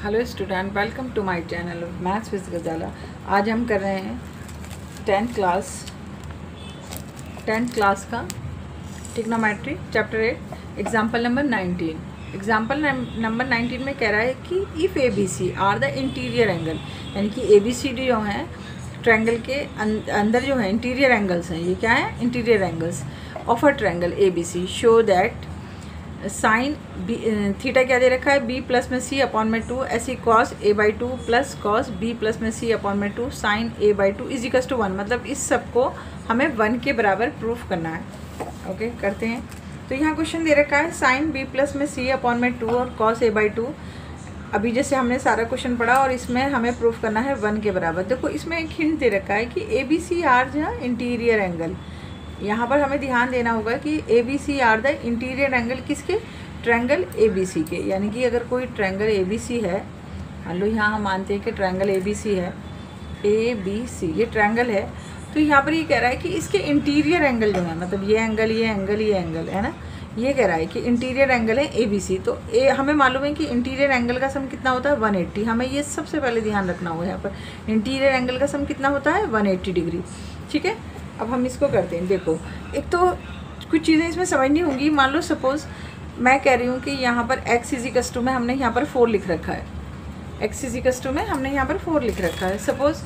Hello student, welcome to my channel maths with Gazala. आज हम कर रहे हैं 10th क्लास का trigonometry chapter 8 example number 19। Example number 19 में कह रहा है कि if A B C are the interior angle, यानी कि ए बी सी डी जो हैं ट्रायंगल के अंदर जो है इंटीरियर एंगल्स हैं। ये क्या है? Interior angles of a triangle A B C. Show that sine B theta क्या दे रखा है? बी प्लस में सी अपॉन में 2 ऐसी cos A by 2 plus cos B plus में सी अपॉन में 2 sine A by 2 is equals to 1। मतलब इस सब को हमें 1 के बराबर प्रूफ करना है। ओके, करते हैं। तो यहाँ क्वेश्चन दे रखा है साइन बी प्लस में सी अपॉन में 2 और कॉस ए बाई 2। अभी जैसे हमने सारा क्वेश्चन पढ़ा और इसमें हमें प्रूफ करना है 1 के बराबर। देखो इसमें एक हिंट दे रखा है कि ए बी सी आर जो इंटीरियर एंगल, यहाँ पर हमें ध्यान देना होगा कि A B C are the interior angle किसके? ट्रायंगल ए बी सी के। यानी कि अगर कोई ट्रायंगल ए बी सी है, मान लो यहाँ हम मानते हैं कि ट्रायंगल ए बी सी है, ए बी सी ये ट्रायंगल है, तो यहाँ पर ये कह रहा है कि इसके इंटीरियर एंगल जो है, मतलब ये एंगल ये एंगल ये एंगल है ना, ये कह रहा है कि इंटीरियर एंगल है ए बी सी। तो हमें मालूम है कि इंटीरियर एंगल का सम कितना होता है? 180। हमें ये सबसे पहले ध्यान रखना होगा। यहाँ पर इंटीरियर एंगल का सम कितना होता है? 180 डिग्री। ठीक है, अब हम इसको करते हैं। देखो, एक तो कुछ चीज़ें इसमें समझनी होंगी। मान लो सपोज़ मैं कह रही हूँ कि यहाँ पर x इजिकल्स टू में हमने यहाँ पर 4 लिख रखा है। x इजिकल्स टू में हमने यहाँ पर 4 लिख रखा है। सपोज़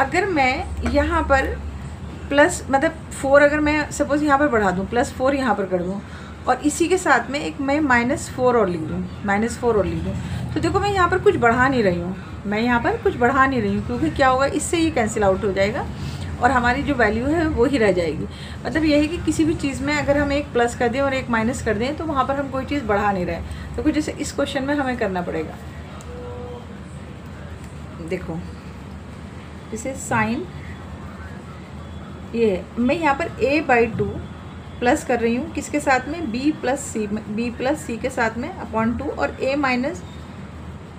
अगर मैं यहाँ पर प्लस मतलब 4 अगर मैं सपोज़ यहाँ पर बढ़ा दूँ, +4 यहाँ पर कर दूँ और इसी के साथ में एक मैं -4 और लिख दूँ, -4 और लिख दूँ, तो देखो मैं यहाँ पर कुछ बढ़ा नहीं रही हूँ, मैं यहाँ पर कुछ बढ़ा नहीं रही हूँ, क्योंकि क्या होगा, इससे ये कैंसिल आउट हो जाएगा और हमारी जो वैल्यू है वो ही रह जाएगी। मतलब ये है कि किसी भी चीज़ में अगर हम एक प्लस कर दें और एक माइनस कर दें तो वहाँ पर हम कोई चीज़ बढ़ा नहीं रहे। तो कुछ जैसे इस क्वेश्चन में हमें करना पड़ेगा। देखो जैसे साइन ये मैं यहाँ पर a/2 प्लस कर रही हूँ, किसके साथ में? b प्लस सी के साथ में अपॉन 2 और a माइनस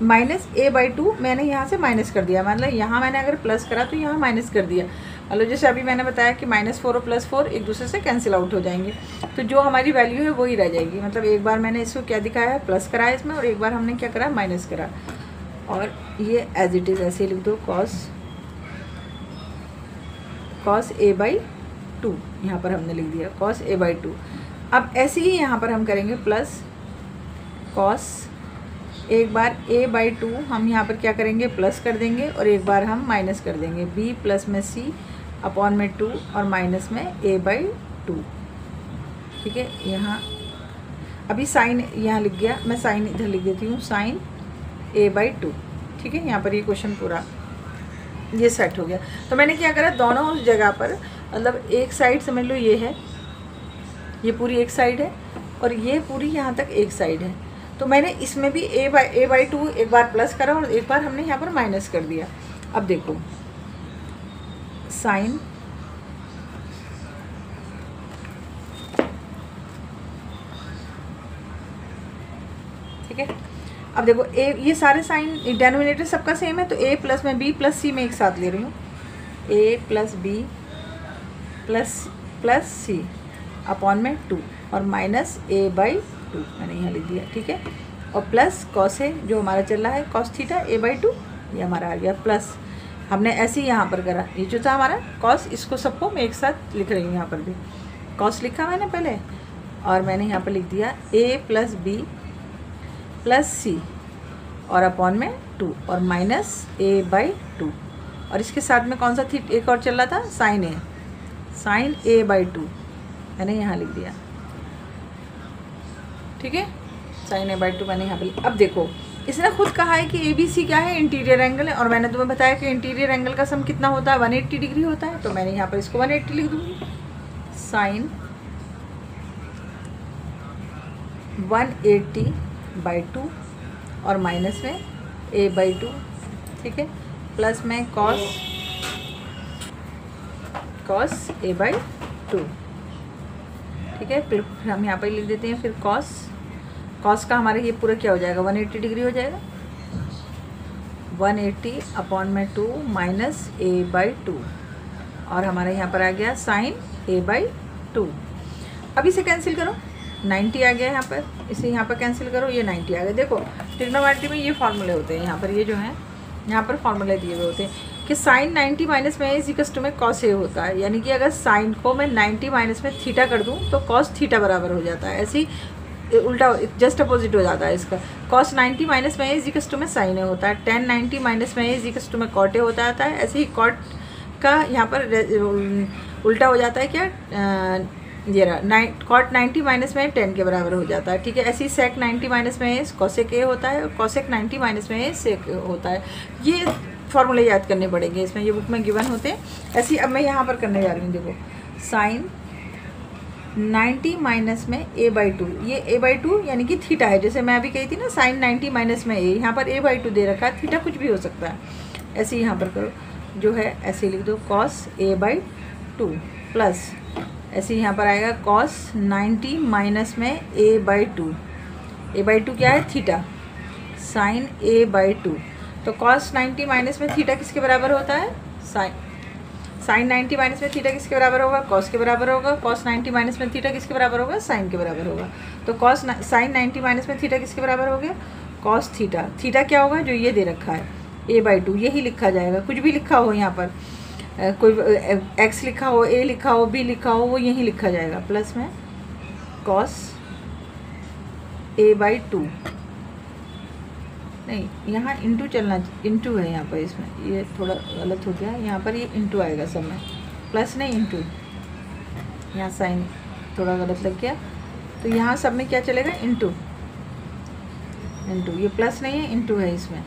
a/2 मैंने यहाँ से माइनस कर दिया। मतलब यहाँ मैंने अगर प्लस करा तो यहाँ माइनस कर दिया। मतलब जैसे अभी मैंने बताया कि -4 और +4 एक दूसरे से कैंसिल आउट हो जाएंगे, तो जो हमारी वैल्यू है वही रह जाएगी। मतलब एक बार मैंने इसको क्या दिखाया है? प्लस करा है इसमें, और एक बार हमने क्या करा? माइनस करा। और ये एज इट इज़ ऐसे लिख दो, कॉस a/2 यहाँ पर हमने लिख दिया, cos a/2। अब ऐसे ही यहाँ पर हम करेंगे प्लस कॉस, एक बार a/2 हम यहाँ पर क्या करेंगे? प्लस कर देंगे और एक बार हम माइनस कर देंगे, b प्लस में c अपॉन में 2 और माइनस में a/2। ठीक है, यहाँ अभी साइन यहाँ लिख गया, मैं साइन इधर लिख देती हूँ, साइन a/2। ठीक है, यहाँ पर ये क्वेश्चन पूरा ये सेट हो गया। तो मैंने क्या करा, दोनों उस जगह पर, मतलब एक साइड समझ लो ये है, ये पूरी एक साइड है और ये पूरी यहाँ तक एक साइड है, तो मैंने इसमें भी a/2 एक बार प्लस करा और एक बार हमने यहाँ पर माइनस कर दिया। अब देखो साइन ठीक है, अब देखो ये सारे साइन डेनोमिनेटर सबका सेम है, तो a प्लस में b प्लस c में एक साथ ले रही हूँ, a plus b plus c upon में 2 और माइनस a/2 मैंने यहाँ लिख दिया। ठीक है, और प्लस कॉस है जो हमारा चल रहा है, कॉस थीटा a/2 ये हमारा आ गया। प्लस हमने ऐसे ही यहाँ पर करा, ये जो था हमारा कॉस, इसको सबको मैं एक साथ लिख रही हूँ। यहाँ पर भी कॉस लिखा मैंने पहले और मैंने यहाँ पर लिख दिया a plus b plus c और अपॉन में 2 और माइनस a/2, और इसके साथ में कौन सा थी एक और चल रहा था? साइन a/2 मैंने यहाँ लिख दिया। ठीक है, साइन a/2 मैंने यहाँ पर। अब देखो इसने खुद कहा है कि ABC क्या है? इंटीरियर एंगल है, और मैंने तुम्हें बताया कि इंटीरियर एंगल का सम कितना होता है? 180 डिग्री होता है। तो मैंने यहाँ पर इसको 180 लिख दूँगी, साइन 180/2 और माइनस में a/2। ठीक है, प्लस में कॉस a/2। ठीक है, फिर हम यहाँ पर लिख देते हैं, फिर कॉस का हमारे ये पूरा क्या हो जाएगा? 180 डिग्री हो जाएगा, 180 अपॉन में 2 माइनस a/2 और हमारे यहाँ पर आ गया साइन a/2। अब इसे कैंसिल करो, 90 आ गया यहाँ पर, इसे यहाँ पर कैंसिल करो, ये 90 आ गया। देखो ट्रिग्नोमेट्री में ये फार्मूले होते हैं, यहाँ पर ये जो हैं यहाँ पर फार्मूले दिए हुए होते हैं कि साइन 90 माइनस में इज इक्वल टू में कॉस ए होता है, यानी कि अगर साइन को मैं 90 माइनस में थीटा कर दूँ तो कॉस थीटा बराबर हो जाता है। ऐसे ही उल्टा जस्ट अपोजिट हो जाता है इसका। कॉस 90 माइनस में इज इक्वल टू में साइन ए होता है, टेन 90 माइनस में इज इक्वल टू में कॉट ए होता है। ऐसे ही कॉट का यहाँ पर उल्टा हो जाता है क्या, ये रहा कॉट 90 माइनस में 10 के बराबर हो जाता है। ठीक है, ऐसे ही सेक 90 माइनस में कॉसेक ए होता है और कॉसेक 90 माइनस में सेक होता है। ये फॉर्मूले याद करने पड़ेंगे, इसमें ये बुक में गिवन होते हैं। ऐसे ही अब मैं यहाँ पर करने जा रही हूँ। देखो साइन 90 माइनस में a/2, ये a/2 यानी कि थीटा है। जैसे मैं अभी कही थी ना साइन 90 माइनस में a, यहाँ पर a/2 दे रखा है, थीटा कुछ भी हो सकता है। ऐसे ही यहाँ पर करो, जो है ऐसे लिख दो कॉस a/2 प्लस ऐसे ही यहाँ पर आएगा कॉस 90 माइनस में a/2, a/2 क्या है थीटा, साइन a/2। तो कॉस 90 माइनस में थीटा किसके बराबर होता है, साइन 90 माइनस में थीटा किसके बराबर होगा, कॉस के बराबर होगा। कॉस 90 माइनस में थीटा किसके बराबर होगा, साइन के बराबर होगा। तो कॉस साइन 90 माइनस में थीटा किसके बराबर हो गया, कॉस थीटा। थीटा क्या होगा, जो ये दे रखा है a/2, यही लिखा जाएगा। कुछ भी लिखा हो यहाँ पर, कोई x लिखा हो, a लिखा हो, b लिखा हो, वो यही लिखा जाएगा। प्लस में कॉस a/2, नहीं यहाँ इंटू चलना, इंटू है यहाँ पर, इसमें ये थोड़ा गलत हो गया, यहाँ पर ये इंटू आएगा सब में, प्लस नहीं इंटू, यहाँ साइन थोड़ा गलत लग गया, तो यहाँ सब में क्या चलेगा, इंटू। ये प्लस नहीं है, इंटू है इसमें।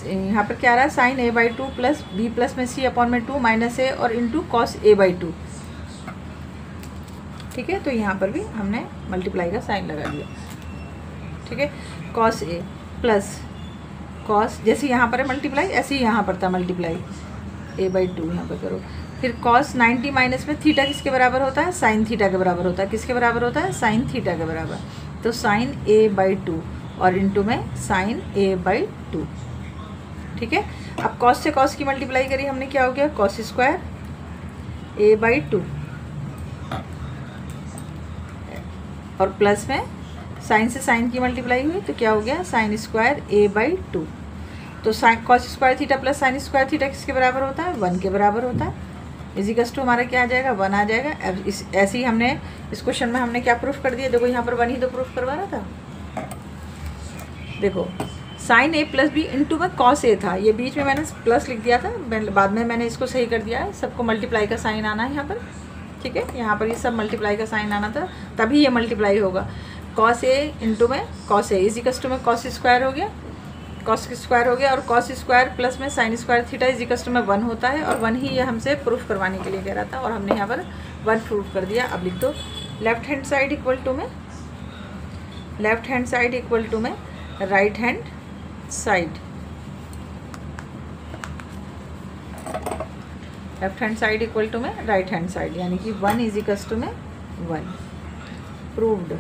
यहाँ पर क्या रहा, sign a/2 plus b plus में c/2 माइनस a और इंटू कॉस a/2। ठीक है, तो यहाँ पर भी हमने मल्टीप्लाई का साइन लगा दिया। ठीक है, कॉस a प्लस कॉस, जैसे यहाँ पर है मल्टीप्लाई, ऐसे ही यहाँ पर था मल्टीप्लाई, a/2 यहाँ पर करो। फिर कॉस 90 माइनस में थीटा किसके बराबर होता है, साइन थीटा के बराबर होता है। किसके बराबर होता है, साइन थीटा के बराबर। तो साइन a/2 और इंटू में साइन a/2। ठीक है, अब कॉस से कॉस की मल्टीप्लाई करी हमने, क्या हो गया, कॉस स्क्वायर a/2 और प्लस में साइन से साइन की मल्टीप्लाई हुई, तो क्या हो गया, साइन स्क्वायर a/2। तो sine cos square theta plus sign square theta किसके बराबर होता है, 1 के बराबर होता है। इजिकल्स टू हमारा क्या आ जाएगा, 1 आ जाएगा। अब ऐसे ही हमने इस क्वेश्चन में हमने क्या प्रूफ कर दिया, देखो यहाँ पर 1 ही तो प्रूफ करवा रहा था। देखो sine a plus B into में कॉस a था, ये बीच में मैंने प्लस लिख दिया था, बाद में मैंने इसको सही कर दिया है। सबको मल्टीप्लाई का साइन आना है यहाँ पर। ठीक है, यहाँ पर ये सब मल्टीप्लाई का साइन आना था, तभी ये मल्टीप्लाई होगा। कॉस a इंटू में कॉस a इजिकल्स टू में कॉस स्क्वायर हो गया, कॉस स्क्वायर हो गया, और कॉस स्क्वायर प्लस में sine square theta equals to में 1 होता है, और 1 ही ये हमसे प्रूफ करवाने के लिए कह रहा था, और हमने यहाँ पर 1 प्रूफ कर दिया। अब लिख दो left hand side equal to में, left hand side equal to में right hand side, left hand side equal to में राइट हैंड साइड, यानी कि 1 इजिकल्स टू में 1 प्रूव्ड।